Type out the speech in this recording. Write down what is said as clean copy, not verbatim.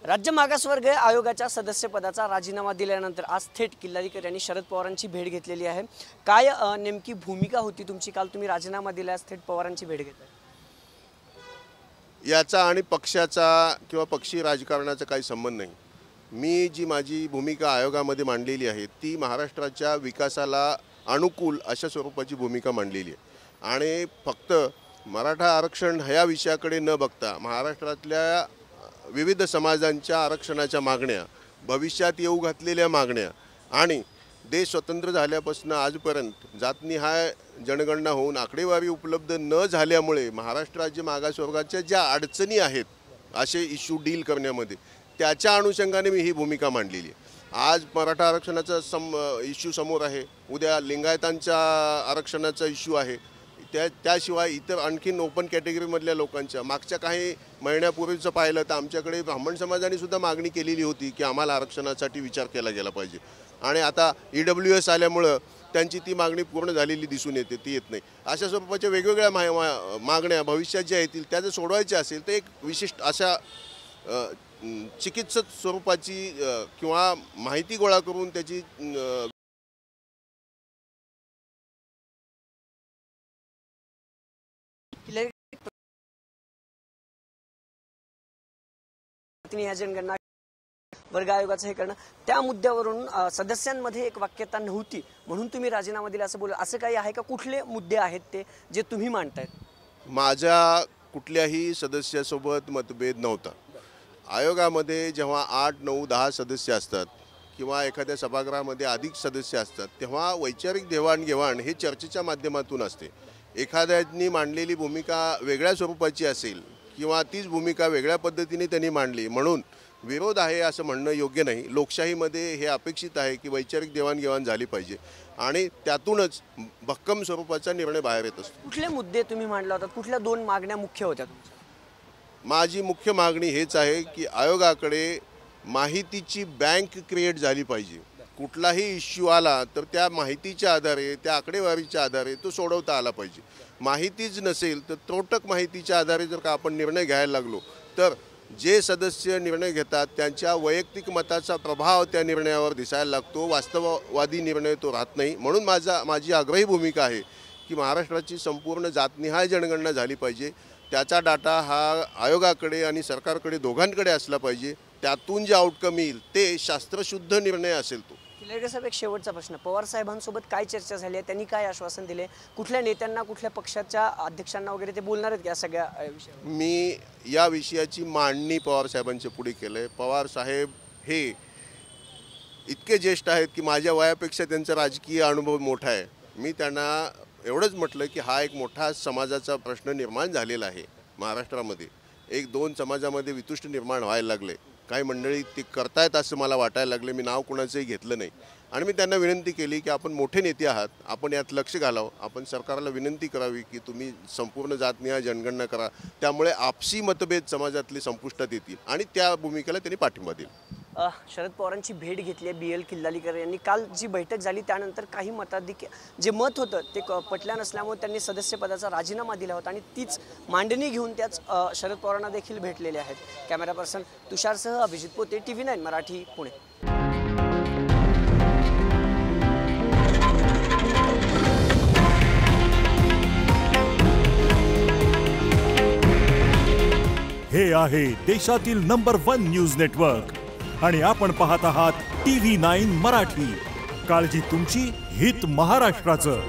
राज्य मागासवर्ग आयोगाच्या सदस्यपदाचा राजीनामा दिल्यानंतर आज थेट किल्लारीकर यांनी शरद पवारांची भेट घेतलेली आहे। काय नेमकी भूमिका होती तुमची? काल तुम्ही राजीनामा दिल्यास थेट पवारांची भेट घेतली, याचा आणि पक्षाचा किंवा पक्षी राजकारणाचा काही संबंध नाही। मी जी माझी भूमिका आयोगामध्ये मांडलेली आहे ती महाराष्ट्राच्या विकासाला अनुकूल अशा स्वरूपाची भूमिका मांडलेली आहे आणि फक्त मराठा आरक्षण ह्या विषयाकडे न बघता महाराष्ट्रातल्या विविध समाजांच्या आरक्षणाच्या मागण्या, भविष्यात येऊ घातलेल्या मागण्या आणि देश स्वतंत्र झाल्यापासून आजपर्यंत जातनिहाय जनगणना होऊन आकडेवारी उपलब्ध न झाल्यामुळे महाराष्ट्र राज्य मागासवर्गाच्या ज्या अडचणी आहेत असे इश्यू डील करण्यामध्ये, त्याच्या अनुषंगाने मी ही भूमिका मांडलेली आहे। आज मराठा आरक्षणाचा इश्यू समोर आहे, उद्या लिंगायतांच्या आरक्षणाचा इश्यू आहे, त्याशिवाय इतर आणखीन ओपन कॅटेगरीमधल्या लोकांच्या मागच्या काही महिन्यापूर्वीचं पाहिलं तर आमच्याकडे ब्राह्मण समाजाने सुद्धा मागणी केलेली होती की आम्हाला आरक्षणासाठी विचार केला गेला पाहिजे आणि आता EWS आल्यामुळं त्यांची ती मागणी पूर्ण झालेली दिसून येते, ती येत नाही। अशा स्वरूपाच्या वेगवेगळ्या मागण्या भविष्यात ज्या येतील त्या जर सोडवायच्या असेल तर एक विशिष्ट अशा चिकित्सक स्वरूपाची किंवा माहिती गोळा करून त्याची जनगणना वर्ग आयोगाचं हे करणं, त्या मुद्द्यावरून सदस्यांमध्ये एक वाक्यता नव्हती म्हणून तुम्ही राजीनामा दिला असं बोलला, असं काही आहे का? कुठले मुद्दे आहेत ते जे तुम्ही मांडतायत? माझ्या कुठल्याही सदस्यासोबत मतभेद नव्हता। आयोगामध्ये जेव्हा 8, 9, 10 सदस्य असतात किंवा एखाद्या सभागृहामध्ये अधिक सदस्य असतात तेव्हा वैचारिक देवाणघेवाण हे चर्चेच्या माध्यमातून असते। एखाद्यानी मांडलेली भूमिका वेगळ्या स्वरूपाची असेल किंवा तीच भूमिका वेगळ्या पद्धतीने त्यांनी मांडली म्हणून विरोध आहे असं म्हणणं योग्य नाही। लोकशाहीमध्ये हे अपेक्षित आहे की वैचारिक देवाणघेवाण झाली पाहिजे आणि त्यातूनच भक्कम स्वरूपाचा निर्णय बाहेर येत असतो। कुठले मुद्दे तुम्ही मांडला होता? कुठल्या 2 मागण्या मुख्य होत्या तुमच्या? माझी मुख्य मागणी हेच आहे की आयोगाकडे माहितीची बँक क्रिएट झाली पाहिजे। कुठलाही इश्यू आला तर त्या माहितीच्या आधारे, त्या आकडेवारीच्या आधारे तो सोडवता आला पाहिजे। माहितीच नसेल तर त्रोटक माहितीच्या आधारे जर का आपण निर्णय घ्यायला लागलो तर जे सदस्य निर्णय घेतात त्यांच्या वैयक्तिक मताचा प्रभाव त्या निर्णयावर दिसायला लागतो, वास्तववादी निर्णय तो राहत नाही। म्हणून माझी आग्रही भूमिका आहे की महाराष्ट्राची संपूर्ण जातनिहाय जनगणना झाली पाहिजे। त्याचा डाटा हा आयोगाकडे आणि सरकारकडे दोघांकडे असला पाहिजे। त्यातून जे आउटकम येईल ते शास्त्रशुद्ध निर्णय असेल तो। किल्लारीकर साहेब, एक शेवटचा प्रश्न, पवार साहेबांसोबत काय चर्चा झाली आहे? त्यांनी काय आश्वासन दिले? कुठल्या नेत्यांना, कुठल्या पक्षाच्या अध्यक्षांना वगैरे ते बोलणार आहेत या सगळ्या विषयावर? मी या विषयाची मांडणी पवार साहेबांच्या पुढे केलं आहे। पवार साहेब हे इतके ज्येष्ठ आहेत की माझ्या वयापेक्षा त्यांचा राजकीय अनुभव मोठा आहे। मी त्यांना एवढंच म्हटलं की हा एक मोठा समाजाचा प्रश्न निर्माण झालेला आहे महाराष्ट्रामध्ये। 1-2 समाजामध्ये वितुष्ट निर्माण व्हायला लागले, काही मंडळी ते करतायत असं मला वाटायला लागले। मी नाव कुणाचंही घेतलं नाही आणि मी त्यांना विनंती केली की आपण मोठे नेते आहात, आपण यात लक्ष घालावं, आपण सरकारला विनंती करावी की तुम्ही संपूर्ण जातनिहाय जनगणना करा, त्यामुळे आपसी मतभेद समाजातले संपुष्टात येतील आणि त्या भूमिकेला त्यांनी पाठिंबा दिला। शरद पवारांची भेट घेतली आहे BL किल्लारीकर यांनी। काल जी बैठक झाली त्यानंतर काही मताधिक्य जे मत होतं ते पटल्या नसल्यामुळे त्यांनी सदस्यपदाचा राजीनामा दिला होता आणि तीच मांडणी घेऊन त्याच शरद पवारांना देखील भेटलेले आहेत। कॅमेरा पर्सन तुषारसह अभिजित पोते, TV9 मराठी, पुणे। हे आहे देशातील नंबर 1 न्यूज नेटवर्क आणि आपण पाहत आहात TV9 मराठी। काळजी तुमची, हित महाराष्ट्राचं।